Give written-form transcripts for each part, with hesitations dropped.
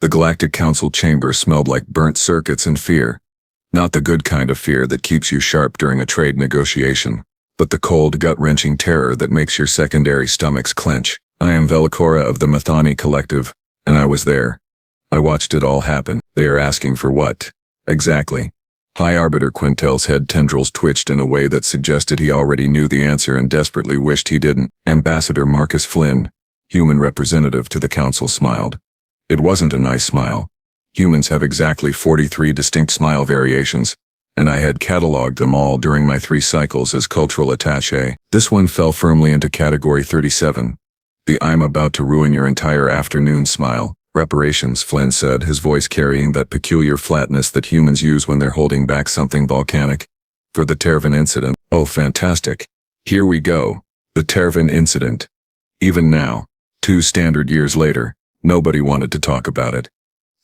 The Galactic Council chamber smelled like burnt circuits and fear. Not the good kind of fear that keeps you sharp during a trade negotiation, but the cold, gut-wrenching terror that makes your secondary stomachs clench. I am Vel'kora of the Mathani Collective, and I was there. I watched it all happen. They are asking for what? Exactly. High Arbiter Quintel's head tendrils twitched in a way that suggested he already knew the answer and desperately wished he didn't. Ambassador Marcus Flynn, human representative to the council, smiled. It wasn't a nice smile. Humans have exactly 43 distinct smile variations, and I had catalogued them all during my 3 cycles as cultural attaché. This one fell firmly into category 37. The "I'm about to ruin your entire afternoon" smile. Reparations, Flynn said, his voice carrying that peculiar flatness that humans use when they're holding back something volcanic. For the Tarrven incident. Oh, fantastic. Here we go. The Tarrven incident. Even now, 2 standard years later, nobody wanted to talk about it.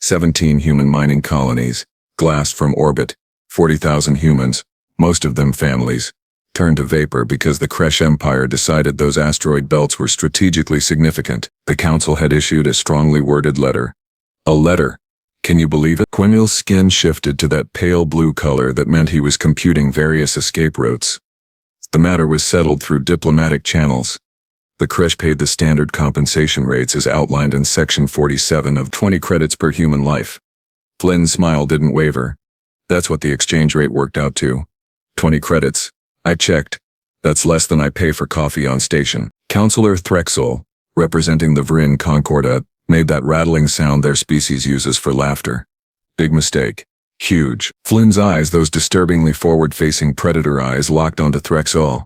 17 human mining colonies, glassed from orbit, 40,000 humans, most of them families, turned to vapor because the Kresh Empire decided those asteroid belts were strategically significant. The council had issued a strongly worded letter. A letter. Can you believe it? Quenil's skin shifted to that pale blue color that meant he was computing various escape routes. The matter was settled through diplomatic channels. The Kresh paid the standard compensation rates as outlined in Section 47 of 20 credits per human life. Flynn's smile didn't waver. That's what the exchange rate worked out to. 20 credits. I checked. That's less than I pay for coffee on station. Councillor Threxel, representing the Vrin Concordat, made that rattling sound their species uses for laughter. Big mistake. Huge. Flynn's eyes, those disturbingly forward-facing predator eyes, locked onto Threxel.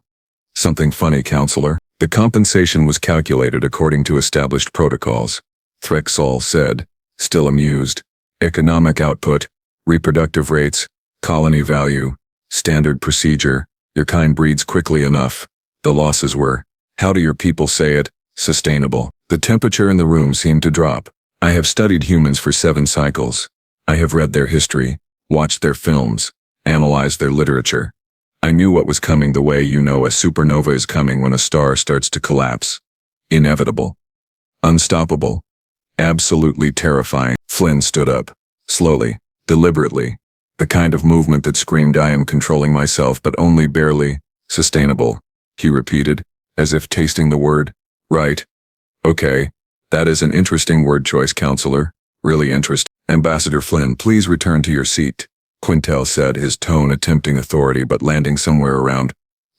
Something funny, Councillor. The compensation was calculated according to established protocols, Threxel said, still amused. Economic output, reproductive rates, colony value, standard procedure. Your kind breeds quickly enough. The losses were, how do your people say it, sustainable. The temperature in the room seemed to drop. I have studied humans for 7 cycles. I have read their history, watched their films, analyzed their literature. I knew what was coming the way you know a supernova is coming when a star starts to collapse. Inevitable. Unstoppable. Absolutely terrifying. Flynn stood up. Slowly. Deliberately. The kind of movement that screamed, I am controlling myself, but only barely. Sustainable. He repeated, as if tasting the word. Right. Okay. That is an interesting word choice, Counselor. Really interesting. Ambassador Flynn, please return to your seat. Quintel said, his tone attempting authority but landing somewhere around.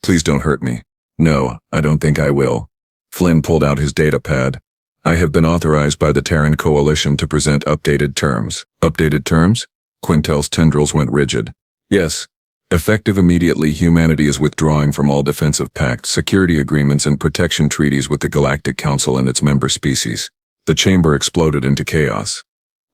Please don't hurt me. No, I don't think I will. Flynn pulled out his data pad. I have been authorized by the Terran Coalition to present updated terms. Updated terms? Quintel's tendrils went rigid. Yes. Effective immediately, humanity is withdrawing from all defensive pacts, security agreements, and protection treaties with the Galactic Council and its member species. The chamber exploded into chaos.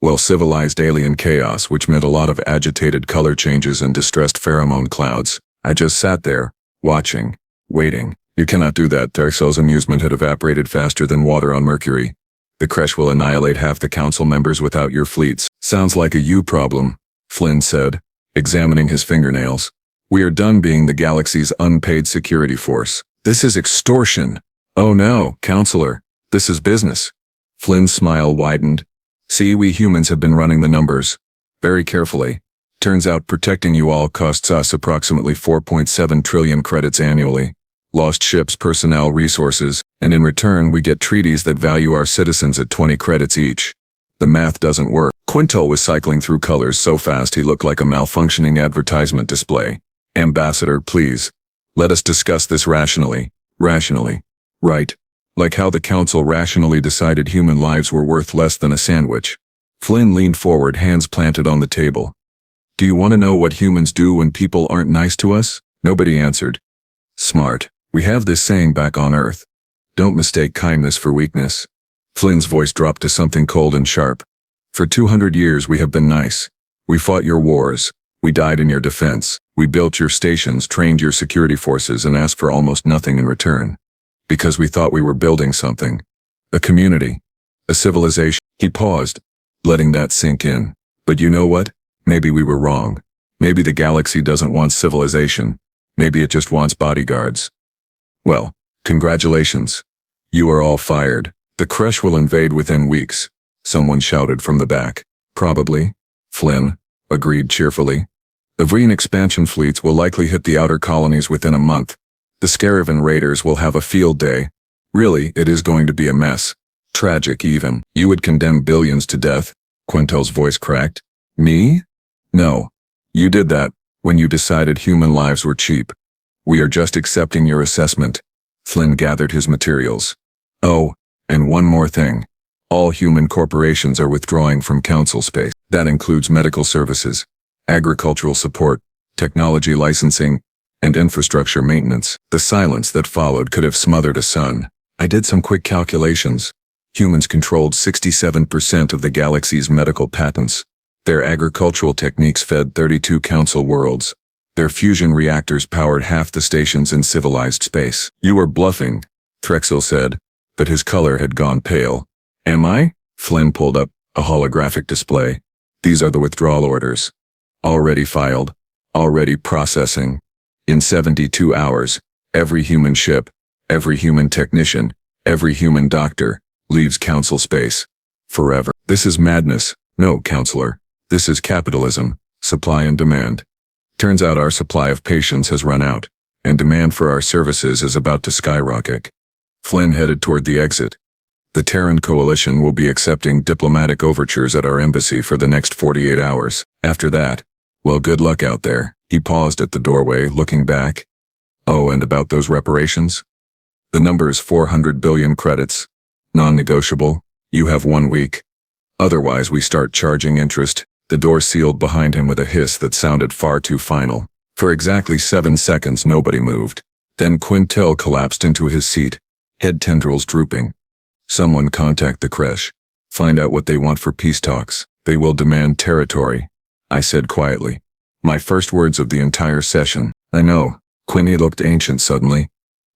Well, civilized alien chaos, which meant a lot of agitated color changes and distressed pheromone clouds. I just sat there, watching, waiting. You cannot do that. Threxel's amusement had evaporated faster than water on Mercury. The Kresh will annihilate half the council members without your fleets. Sounds like a you problem, Flynn said, examining his fingernails. We are done being the galaxy's unpaid security force. This is extortion. Oh no, Counselor, this is business. Flynn's smile widened. See, we humans have been running the numbers very carefully. Turns out protecting you all costs us approximately 4.7 trillion credits annually. Lost ships, personnel, resources, and in return we get treaties that value our citizens at 20 credits each. The math doesn't work. Quintel was cycling through colors so fast he looked like a malfunctioning advertisement display. Ambassador, please. Let us discuss this rationally. Rationally. Right. Like how the council rationally decided human lives were worth less than a sandwich. Flynn leaned forward, hands planted on the table. Do you want to know what humans do when people aren't nice to us? Nobody answered. Smart. We have this saying back on Earth. Don't mistake kindness for weakness. Flynn's voice dropped to something cold and sharp. For 200 years we have been nice. We fought your wars. We died in your defense. We built your stations, trained your security forces, and asked for almost nothing in return. Because we thought we were building something. A community. A civilization. He paused, letting that sink in. But you know what? Maybe we were wrong. Maybe the galaxy doesn't want civilization. Maybe it just wants bodyguards. Well, congratulations. You are all fired. The Kresh will invade within weeks. someone shouted from the back. Probably, Flynn agreed cheerfully. The Vreen expansion fleets will likely hit the outer colonies within a month. The Tarrven raiders will have a field day. Really, it is going to be a mess. Tragic even. You would condemn billions to death? Quintel's voice cracked. Me? No. You did that when you decided human lives were cheap. We are just accepting your assessment. Flynn gathered his materials. Oh, and one more thing. All human corporations are withdrawing from council space. That includes medical services, agricultural support, technology licensing, and infrastructure maintenance. The silence that followed could have smothered a sun. I did some quick calculations. Humans controlled 67% of the galaxy's medical patents. Their agricultural techniques fed 32 council worlds. Their fusion reactors powered half the stations in civilized space. You are bluffing, Trexel said, but his color had gone pale. Am I? Flynn pulled up a holographic display. These are the withdrawal orders. Already filed. Already processing. In 72 hours, every human ship, every human technician, every human doctor, leaves council space. Forever. This is madness. No, counselor. This is capitalism. Supply and demand. Turns out our supply of patience has run out, and demand for our services is about to skyrocket. Flynn headed toward the exit. The Terran Coalition will be accepting diplomatic overtures at our embassy for the next 48 hours. After that, well, good luck out there. He paused at the doorway, looking back. Oh, and about those reparations? The number is 400 billion credits. Non-negotiable. You have 1 week. Otherwise, we start charging interest. The door sealed behind him with a hiss that sounded far too final. For exactly 7 seconds, nobody moved. Then Quintel collapsed into his seat, head tendrils drooping. Someone contact the Kresh. Find out what they want for peace talks. They will demand territory, I said quietly. My first words of the entire session. I know. Quinny looked ancient suddenly.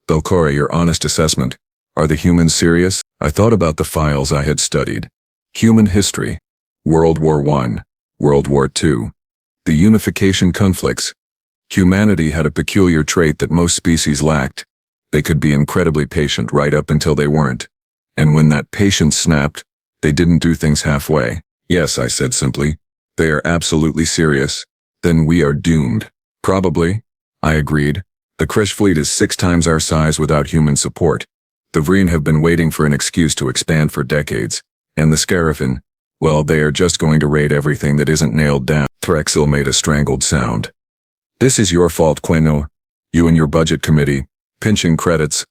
Vel'kora, your honest assessment. Are the humans serious? I thought about the files I had studied. Human history. World War I. World War II. The unification conflicts. Humanity had a peculiar trait that most species lacked. They could be incredibly patient right up until they weren't. And when that patience snapped, they didn't do things halfway. Yes, I said simply. They are absolutely serious. Then we are doomed. Probably, I agreed. The Kresh fleet is 6 times our size without human support. The Vreen have been waiting for an excuse to expand for decades. And the Tarrven, well, they are just going to raid everything that isn't nailed down. Trexel made a strangled sound. This is your fault, Quino. You and your budget committee, pinching credits,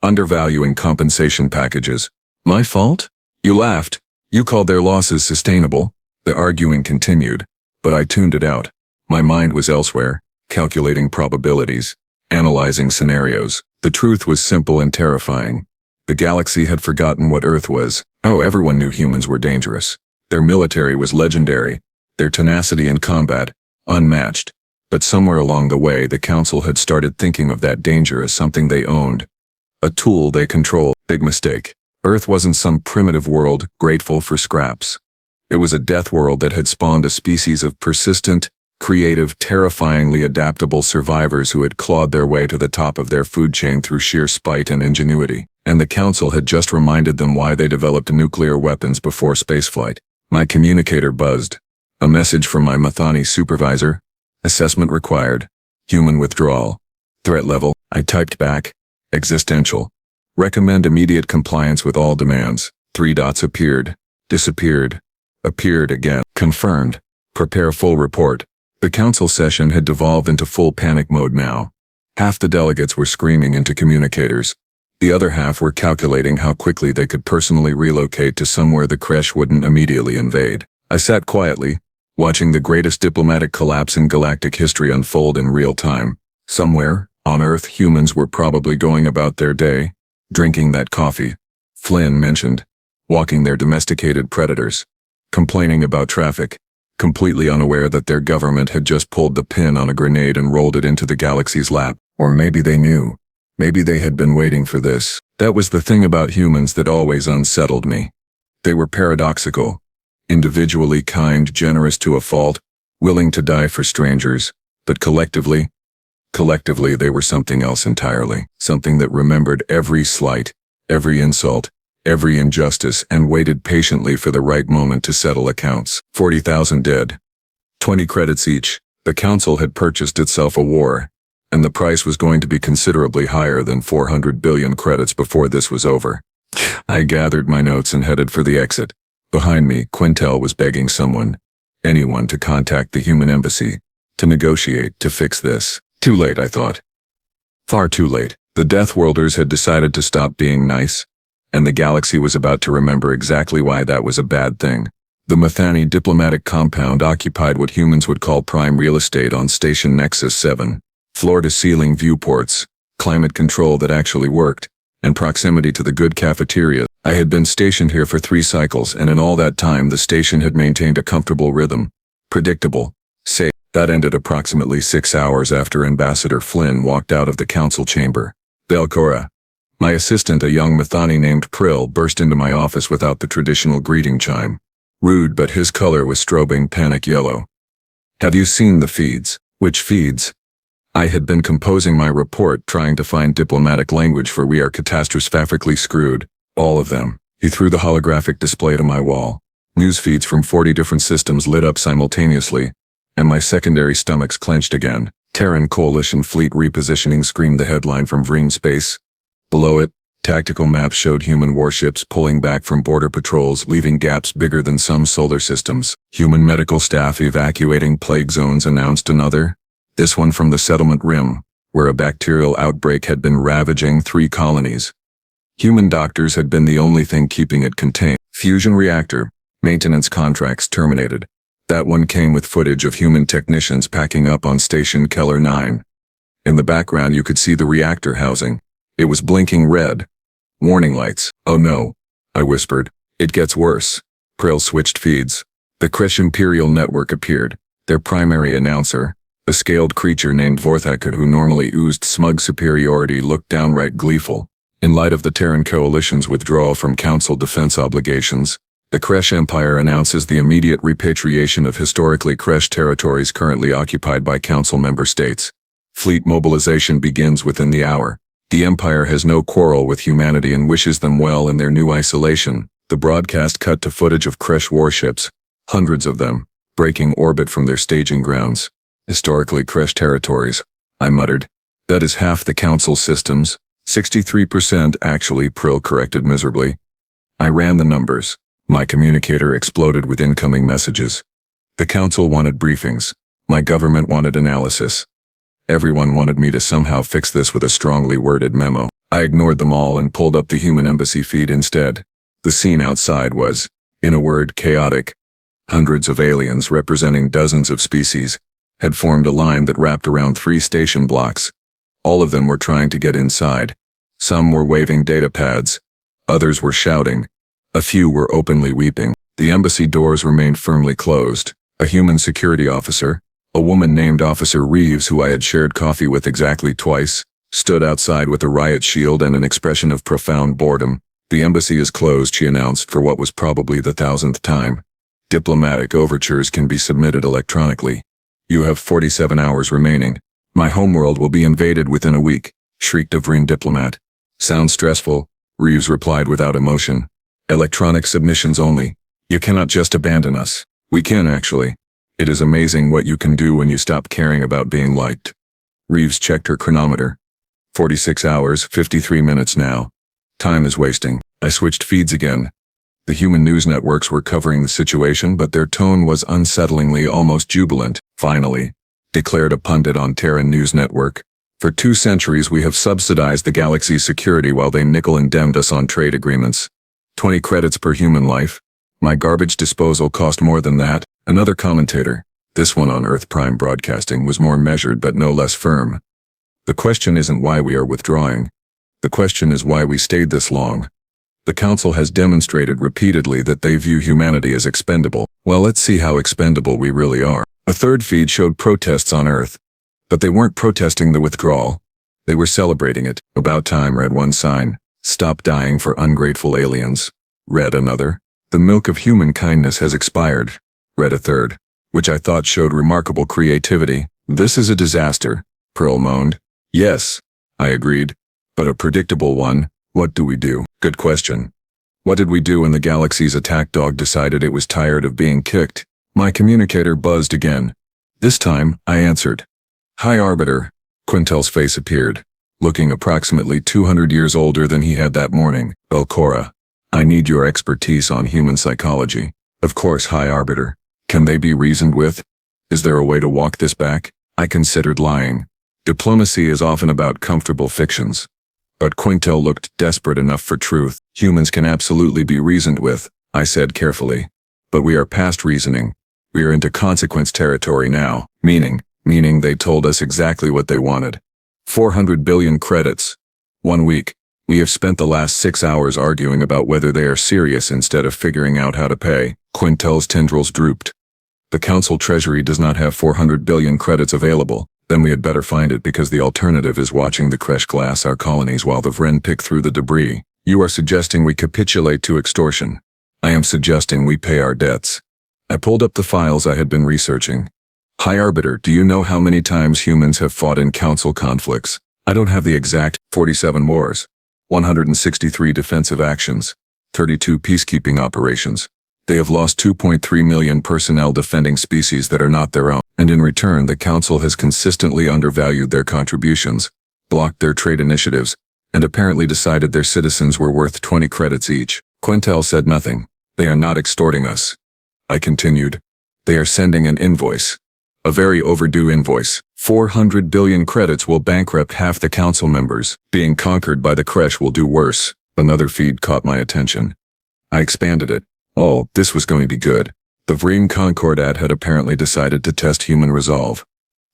undervaluing compensation packages. My fault? You laughed. You called their losses sustainable. The arguing continued, but I tuned it out. My mind was elsewhere, calculating probabilities, analyzing scenarios. The truth was simple and terrifying. The galaxy had forgotten what Earth was. Oh, everyone knew humans were dangerous. Their military was legendary. Their tenacity in combat, unmatched. But somewhere along the way, the Council had started thinking of that danger as something they owned. A tool they controlled. Big mistake. Earth wasn't some primitive world, grateful for scraps. It was a death world that had spawned a species of persistent, creative, terrifyingly adaptable survivors who had clawed their way to the top of their food chain through sheer spite and ingenuity. And the Council had just reminded them why they developed nuclear weapons before spaceflight. My communicator buzzed. A message from my Mathani supervisor. Assessment required. Human withdrawal. Threat level. I typed back. Existential. Recommend immediate compliance with all demands. 3 dots appeared. Disappeared. Appeared again. Confirmed. Prepare full report. The council session had devolved into full panic mode now. Half the delegates were screaming into communicators. The other half were calculating how quickly they could personally relocate to somewhere the Kresh wouldn't immediately invade. I sat quietly, watching the greatest diplomatic collapse in galactic history unfold in real time. Somewhere, on Earth, humans were probably going about their day, drinking that coffee Flynn mentioned, walking their domesticated predators, complaining about traffic, completely unaware that their government had just pulled the pin on a grenade and rolled it into the galaxy's lap. Or maybe they knew. Maybe they had been waiting for this. That was the thing about humans that always unsettled me. They were paradoxical, individually kind, generous to a fault, willing to die for strangers, but collectively they were something else entirely. Something that remembered every slight, every insult, every injustice, and waited patiently for the right moment to settle accounts. 40,000 dead. 20 credits each. The council had purchased itself a war, and the price was going to be considerably higher than 400 billion credits before this was over. I gathered my notes and headed for the exit. Behind me, Quintel was begging anyone to contact the human embassy, to negotiate, to fix this. Too late, I thought. Far too late. The Deathworlders had decided to stop being nice, and the galaxy was about to remember exactly why that was a bad thing. The Methani diplomatic compound occupied what humans would call prime real estate on Station Nexus 7. Floor-to-ceiling viewports, climate control that actually worked, and proximity to the good cafeteria. I had been stationed here for 3 cycles, and in all that time the station had maintained a comfortable rhythm. Predictable. Safe. That ended approximately 6 hours after Ambassador Flynn walked out of the council chamber. Vel'kora, my assistant, a young Methani named Prill, burst into my office without the traditional greeting chime. Rude, but his color was strobing panic yellow. Have you seen the feeds? Which feeds? I had been composing my report, trying to find diplomatic language for we are catastrophically screwed. All of them. He threw the holographic display to my wall. News feeds from 40 different systems lit up simultaneously, and my secondary stomachs clenched again. Terran Coalition Fleet Repositioning screamed the headline from Vreen Space. Below it, tactical maps showed human warships pulling back from border patrols, leaving gaps bigger than some solar systems. Human medical staff evacuating plague zones, announced another. This one from the settlement rim, where a bacterial outbreak had been ravaging 3 colonies. Human doctors had been the only thing keeping it contained. Fusion reactor, maintenance contracts terminated. That one came with footage of human technicians packing up on Station Keller 9. In the background you could see the reactor housing. It was blinking red. Warning lights. Oh no, I whispered. It gets worse. Prill switched feeds. The Kresh Imperial Network appeared. Their primary announcer, a scaled creature named Vorthaka who normally oozed smug superiority, looked downright gleeful. In light of the Terran Coalition's withdrawal from Council defense obligations, the Kresh Empire announces the immediate repatriation of historically Kresh territories currently occupied by Council member states. Fleet mobilization begins within the hour. The Empire has no quarrel with humanity and wishes them well in their new isolation. The broadcast cut to footage of Kresh warships, hundreds of them, breaking orbit from their staging grounds. Historically Kresh territories, I muttered. That is half the Council systems. 63% actually, Prill corrected miserably. I ran the numbers. My communicator exploded with incoming messages. The Council wanted briefings. My government wanted analysis. Everyone wanted me to somehow fix this with a strongly worded memo. I ignored them all and pulled up the human embassy feed instead. The scene outside was, in a word, chaotic. Hundreds of aliens representing dozens of species had formed a line that wrapped around 3 station blocks. All of them were trying to get inside. Some were waving data pads. Others were shouting. A few were openly weeping. The embassy doors remained firmly closed. A human security officer, a woman named Officer Reeves, who I had shared coffee with exactly twice, stood outside with a riot shield and an expression of profound boredom. The embassy is closed, she announced for what was probably the 1000th time. Diplomatic overtures can be submitted electronically. You have 47 hours remaining. My homeworld will be invaded within a week, shrieked a Vreen diplomat. Sounds stressful, Reeves replied without emotion. Electronic submissions only. You cannot just abandon us. We can actually. It is amazing what you can do when you stop caring about being liked. Reeves checked her chronometer. 46 hours, 53 minutes now. Time is wasting. I switched feeds again. The human news networks were covering the situation, but their tone was unsettlingly almost jubilant. Finally, declared a pundit on Terran News Network. For 2 centuries we have subsidized the galaxy's security while they nickel and dimed us on trade agreements. 20 credits per human life. My garbage disposal cost more than that. Another commentator, this one on Earth Prime Broadcasting, was more measured but no less firm. The question isn't why we are withdrawing. The question is why we stayed this long. The Council has demonstrated repeatedly that they view humanity as expendable. Well, let's see how expendable we really are. A third feed showed protests on Earth. But they weren't protesting the withdrawal. They were celebrating it. About time, read one sign. Stop dying for ungrateful aliens. Read another. The milk of human kindness has expired. Read a third, which I thought showed remarkable creativity. This is a disaster, Pearl moaned. Yes, I agreed, but a predictable one. What do we do? Good question. What did we do when the galaxy's attack dog decided it was tired of being kicked? My communicator buzzed again. This time, I answered. Hi, Arbiter. Quintel's face appeared, looking approximately 200 years older than he had that morning. Vel'kora, I need your expertise on human psychology. Of course, High Arbiter. Can they be reasoned with? Is there a way to walk this back? I considered lying. Diplomacy is often about comfortable fictions. But Quintel looked desperate enough for truth. Humans can absolutely be reasoned with, I said carefully. But we are past reasoning. We are into consequence territory now, meaning they told us exactly what they wanted. 400 billion credits. 1 week. We have spent the last 6 hours arguing about whether they are serious instead of figuring out how to pay. Quintel's tendrils drooped. The Council Treasury does not have 400 billion credits available. Then we had better find it, because the alternative is watching the Kresh glass our colonies while the Vren pick through the debris. You are suggesting we capitulate to extortion. I am suggesting we pay our debts. I pulled up the files I had been researching. High Arbiter, do you know how many times humans have fought in Council conflicts? I don't have the exact. 47 wars. 163 defensive actions. 32 peacekeeping operations. They have lost 2.3 million personnel defending species that are not their own, and in return the Council has consistently undervalued their contributions, blocked their trade initiatives, and apparently decided their citizens were worth 20 credits each. Quintel said nothing. They are not extorting us. I continued. They are sending an invoice. A very overdue invoice. 400 billion credits will bankrupt half the Council members. Being conquered by the Kresh will do worse. Another feed caught my attention. I expanded it. Oh, this was going to be good. The Vreen Concordat had apparently decided to test human resolve.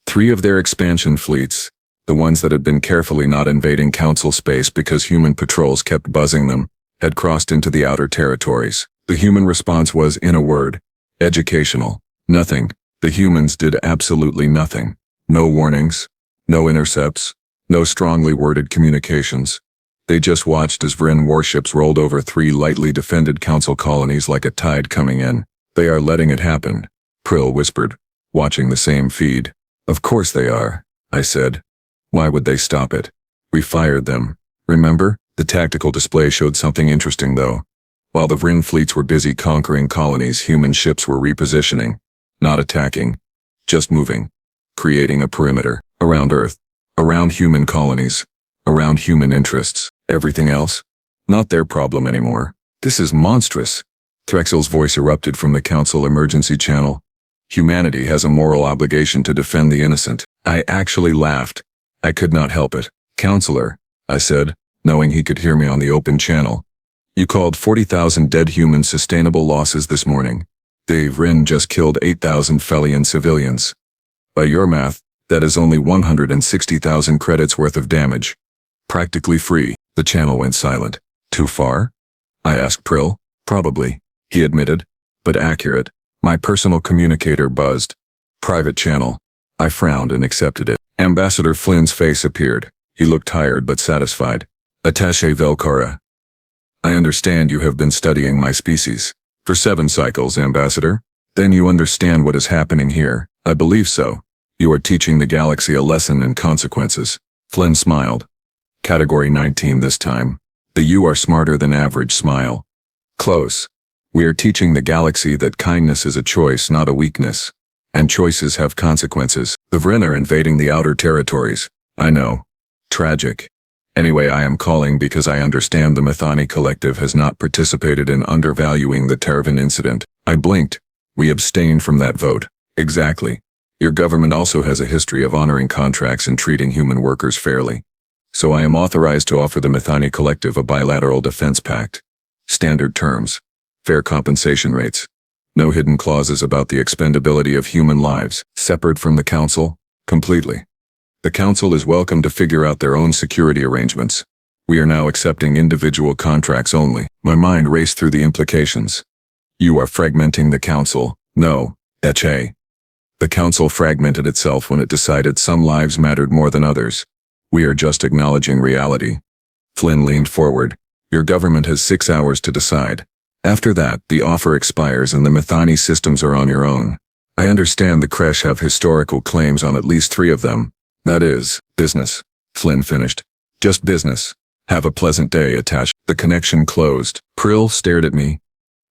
3 of their expansion fleets, the ones that had been carefully not invading Council space because human patrols kept buzzing them, had crossed into the outer territories. The human response was, in a word, educational. Nothing. The humans did absolutely nothing. No warnings, no intercepts, no strongly worded communications. They just watched as Vren warships rolled over 3 lightly defended Council colonies like a tide coming in. They are letting it happen, Prill whispered, watching the same feed. Of course they are, I said. Why would they stop it? We fired them. Remember? The tactical display showed something interesting though. While the Vren fleets were busy conquering colonies, human ships were repositioning. Not attacking. Just moving. Creating a perimeter. Around Earth. Around human colonies. Around human interests. Everything else? Not their problem anymore. This is monstrous. Threxel's voice erupted from the Council emergency channel. Humanity has a moral obligation to defend the innocent. I actually laughed. I could not help it. Counselor, I said, knowing he could hear me on the open channel. You called 40,000 dead human sustainable losses this morning. Dave Wren just killed 8,000 Felian civilians. By your math, that is only 160,000 credits worth of damage. Practically free. The channel went silent. Too far? I asked Prill. Probably, he admitted. But accurate. My personal communicator buzzed. Private channel. I frowned and accepted it. Ambassador Flynn's face appeared. He looked tired but satisfied. Attaché Vel'kora. I understand you have been studying my species. For 7 cycles, Ambassador. Then you understand what is happening here. I believe so. You are teaching the galaxy a lesson in consequences. Flynn smiled. Category 19 this time. The you are smarter than average smile. Close. We are teaching the galaxy that kindness is a choice, not a weakness. And choices have consequences. The Vren are invading the outer territories. I know. Tragic. Anyway, I am calling because I understand the Methani Collective has not participated in undervaluing the Tarrven incident. I blinked. We abstained from that vote. Exactly. Your government also has a history of honoring contracts and treating human workers fairly. So I am authorized to offer the Methani Collective a bilateral defense pact. Standard terms. Fair compensation rates. No hidden clauses about the expendability of human lives. Separate from the Council. Completely. The Council is welcome to figure out their own security arrangements. We are now accepting individual contracts only. My mind raced through the implications. You are fragmenting the Council. No, Eche. The Council fragmented itself when it decided some lives mattered more than others. We are just acknowledging reality. Flynn leaned forward. Your government has 6 hours to decide. After that, the offer expires and the Methani systems are on your own. I understand the Kresh have historical claims on at least 3 of them. That is, business. Flynn finished. Just business. Have a pleasant day, Attach. The connection closed. Prill stared at me.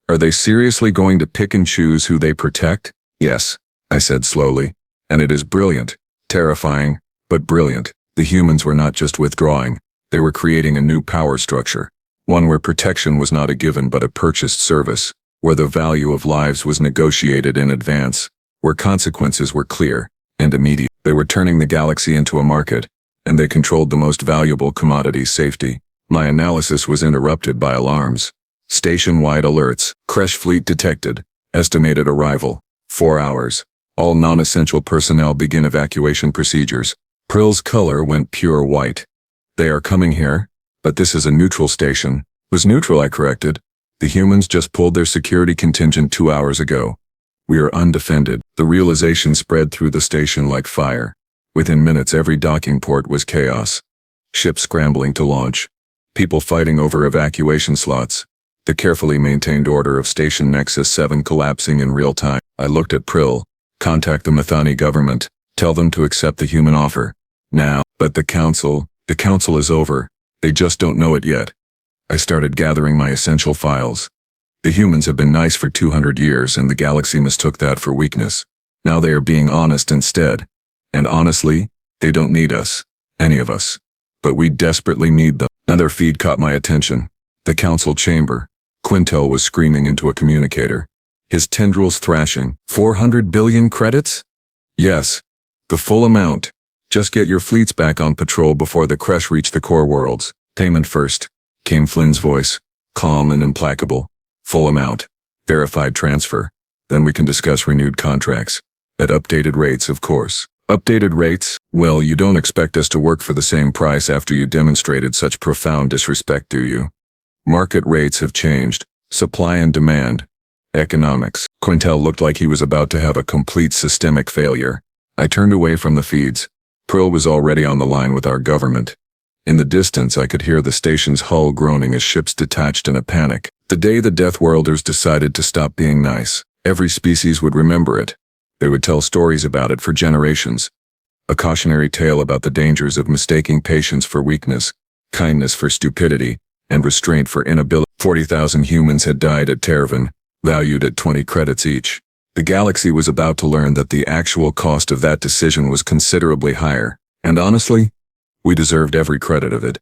Are they seriously going to pick and choose who they protect? Yes, I said slowly. And it is brilliant. Terrifying, but brilliant. The humans were not just withdrawing. They were creating a new power structure. One where protection was not a given but a purchased service. Where the value of lives was negotiated in advance. Where consequences were clear and immediate. They were turning the galaxy into a market. And they controlled the most valuable commodity, safety. My analysis was interrupted by alarms. Station-wide alerts. Kresh fleet detected. Estimated arrival. 4 hours. All non-essential personnel begin evacuation procedures. Prill's color went pure white. They are coming here, but this is a neutral station. Was neutral, I corrected. The humans just pulled their security contingent 2 hours ago. We are undefended. The realization spread through the station like fire. Within minutes, every docking port was chaos. Ships scrambling to launch. People fighting over evacuation slots. The carefully maintained order of Station Nexus 7 collapsing in real time. I looked at Prill. Contact the Mathani government. Tell them to accept the human offer. Now. But the council is over. They just don't know it yet. I started gathering my essential files. The humans have been nice for 200 years and the galaxy mistook that for weakness. Now they are being honest instead. And honestly, they don't need us. Any of us. But we desperately need them. Another feed caught my attention. The council chamber. Quintel was screaming into a communicator. His tendrils thrashing. 400 billion credits? Yes. The full amount. Just get your fleets back on patrol before the Kresh reach the core worlds. Payment first. Came Flynn's voice. Calm and implacable. Full amount. Verified transfer. Then we can discuss renewed contracts. At updated rates, of course. Updated rates? Well, you don't expect us to work for the same price after you demonstrated such profound disrespect, do you? Market rates have changed. Supply and demand. Economics. Quintel looked like he was about to have a complete systemic failure. I turned away from the feeds. Prill was already on the line with our government. In the distance, I could hear the station's hull groaning as ships detached in a panic. The day the Deathworlders decided to stop being nice, every species would remember it. They would tell stories about it for generations. A cautionary tale about the dangers of mistaking patience for weakness, kindness for stupidity, and restraint for inability. 40,000 humans had died at Tarrven, valued at 20 credits each. The galaxy was about to learn that the actual cost of that decision was considerably higher, and honestly, we deserved every credit of it.